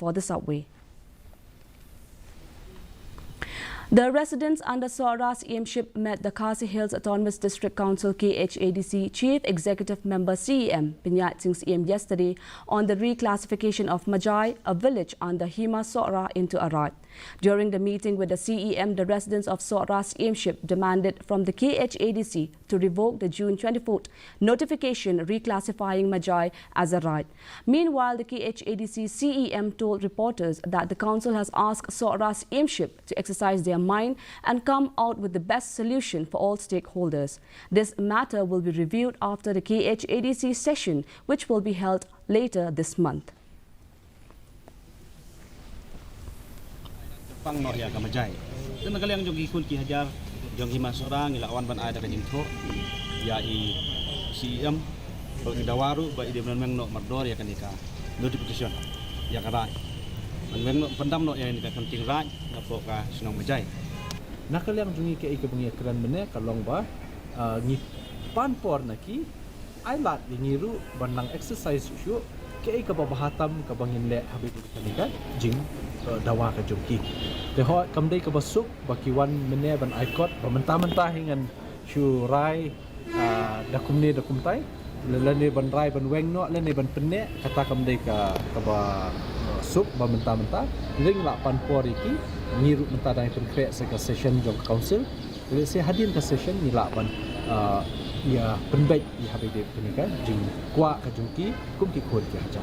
for the subway. The residents under Sohra Syiemship met the Khadc Hills Autonomous District Council KHADC Chief Executive Member CEM Pinyat Singh CEM yesterday on the reclassification of Majai, a village under Hima Sohra, into Arat. During the meeting with the CEM, the residents of Sohra Syiemship demanded from the KHADC to revoke the June 24th notification reclassifying Majai as Arat. Meanwhile, the KHADC CEM told reporters that the council has asked Sohra Syiemship to exercise their mind and come out with the best solution for all stakeholders. This matter will be reviewed after the KHADC session, which will be held later this month. Pang no ya Majai. Dan kalian jogi kun ki hajar jogi masura ngilawan ban ada kajing tho ya i CM bagi dawaru ba ide men no mardor ya kanika notification ya karai men no pendam no ya ni penting raj ngapo ka sunang Majai. Nakaliang jogi ke ikabungi kran mene kalong ba ngi panpor naki ailat dingiru banang exercise syu ke ikababahatam kabangin le habib kanika jing dawa ka jongki deho kamdai ka basuk bakiwan mene ban aikot mentah-mentah hingan syu rai dakumne dakumtai lene ban rai ban weng no lene ban penne kata kamdai ka ba suk ba mentah-mentah ring la panpor iki ngiru mentah dai konkret seka session jong council jadi saya hadir ke session ni la ban ya penbaik di habib kanika jing kwa ka jongki kum ki khod ki haja